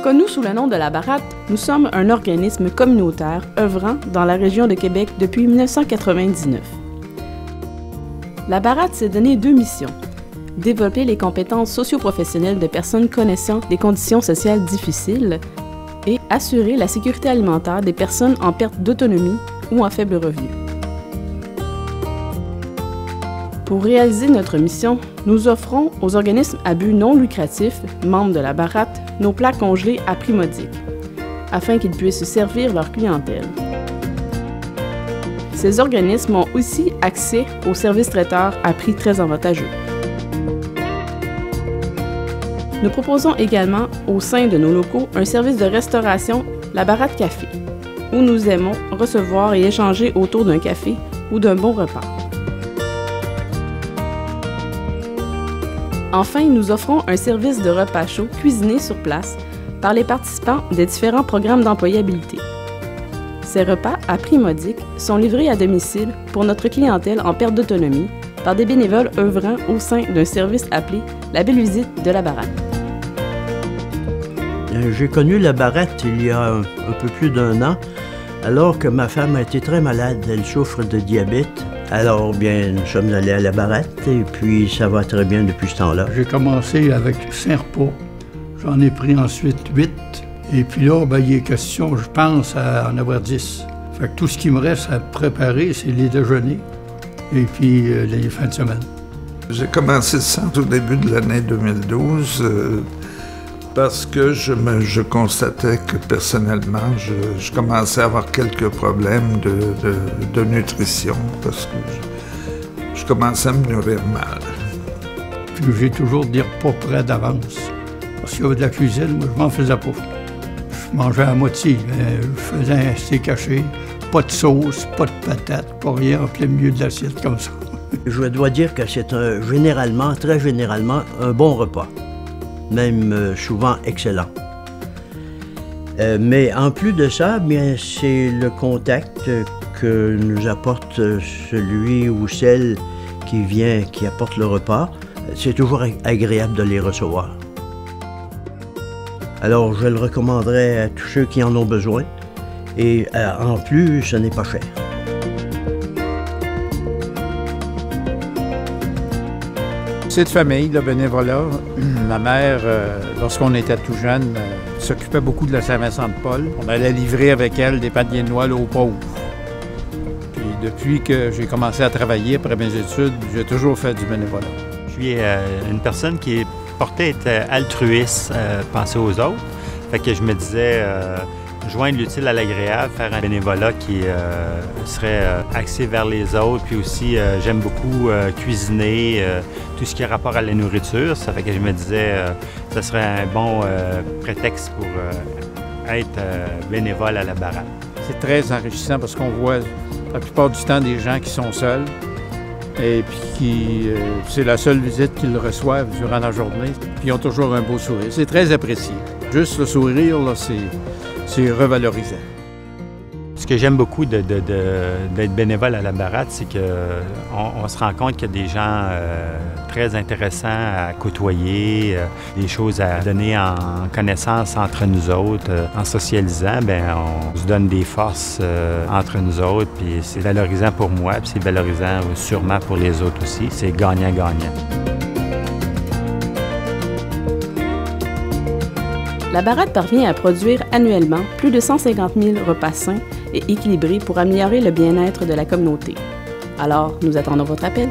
Connu sous le nom de la Baratte, nous sommes un organisme communautaire œuvrant dans la région de Québec depuis 1999. La Baratte s'est donné 2 missions. Développer les compétences socio-professionnelles de personnes connaissant des conditions sociales difficiles et assurer la sécurité alimentaire des personnes en perte d'autonomie ou en faible revenu. Pour réaliser notre mission, nous offrons aux organismes à but non lucratif, membres de la Baratte, nos plats congelés à prix modique, afin qu'ils puissent servir leur clientèle. Ces organismes ont aussi accès aux services traiteurs à prix très avantageux. Nous proposons également au sein de nos locaux un service de restauration, la Baratte Café, où nous aimons recevoir et échanger autour d'un café ou d'un bon repas. Enfin, nous offrons un service de repas chaud cuisiné sur place par les participants des différents programmes d'employabilité. Ces repas à prix modique sont livrés à domicile pour notre clientèle en perte d'autonomie par des bénévoles œuvrant au sein d'un service appelé la Belle Visite de la Baratte. J'ai connu la Baratte il y a un peu plus d'1 an, alors que ma femme a été très malade. Elle souffre de diabète. Alors, bien, nous sommes allés à la Baratte et puis ça va très bien depuis ce temps-là. J'ai commencé avec 5 repas. J'en ai pris ensuite 8. Et puis là, il est question, je pense, à en avoir 10. Fait que tout ce qui me reste à préparer, c'est les déjeuners et puis les fins de semaine. J'ai commencé ça au début de l'année 2012 parce que je constatais que personnellement, je commençais à avoir quelques problèmes de nutrition parce que je commençais à me nourrir mal. Puis j'ai toujours des repas prêts d'avance. Parce qu'il y avait de la cuisine, moi je m'en faisais pas. Je mangeais à moitié, mais je faisais un steak haché, pas de sauce, pas de patates, pas rien en plein milieu de l'assiette comme ça. Je dois dire que c'est généralement, très généralement, un bon repas. Même souvent excellent. Mais en plus de ça, bien, c'est le contact que nous apporte celui ou celle qui apporte le repas. C'est toujours agréable de les recevoir. Alors, je le recommanderais à tous ceux qui en ont besoin. Et en plus, ce n'est pas cher. C'est de famille, le bénévolat. Ma mère, lorsqu'on était tout jeune, s'occupait beaucoup de la Saint-Vincent-de-Paul. On allait livrer avec elle des paniers de Noël aux pauvres. Puis depuis que j'ai commencé à travailler après mes études, j'ai toujours fait du bénévolat. Je suis une personne qui est portée à être altruiste, penser aux autres. Fait que je me disais joindre l'utile à l'agréable, faire un bénévolat qui serait axé vers les autres. Puis aussi, j'aime beaucoup cuisiner, tout ce qui a rapport à la nourriture. Ça fait que je me disais ce serait un bon prétexte pour être bénévole à la Baratte. C'est très enrichissant parce qu'on voit la plupart du temps des gens qui sont seuls et puis c'est la seule visite qu'ils reçoivent durant la journée. Puis ils ont toujours un beau sourire. C'est très apprécié. Juste le sourire, là, c'est revalorisant. Ce que j'aime beaucoup d'être bénévole à la Baratte, c'est qu'on se rend compte qu'il y a des gens très intéressants à côtoyer, des choses à donner en connaissance entre nous autres. En socialisant, bien, on se donne des forces entre nous autres, puis c'est valorisant pour moi, puis c'est valorisant sûrement pour les autres aussi. C'est gagnant-gagnant. La Baratte parvient à produire annuellement plus de 150 000 repas sains et équilibrés pour améliorer le bien-être de la communauté. Alors, nous attendons votre appel.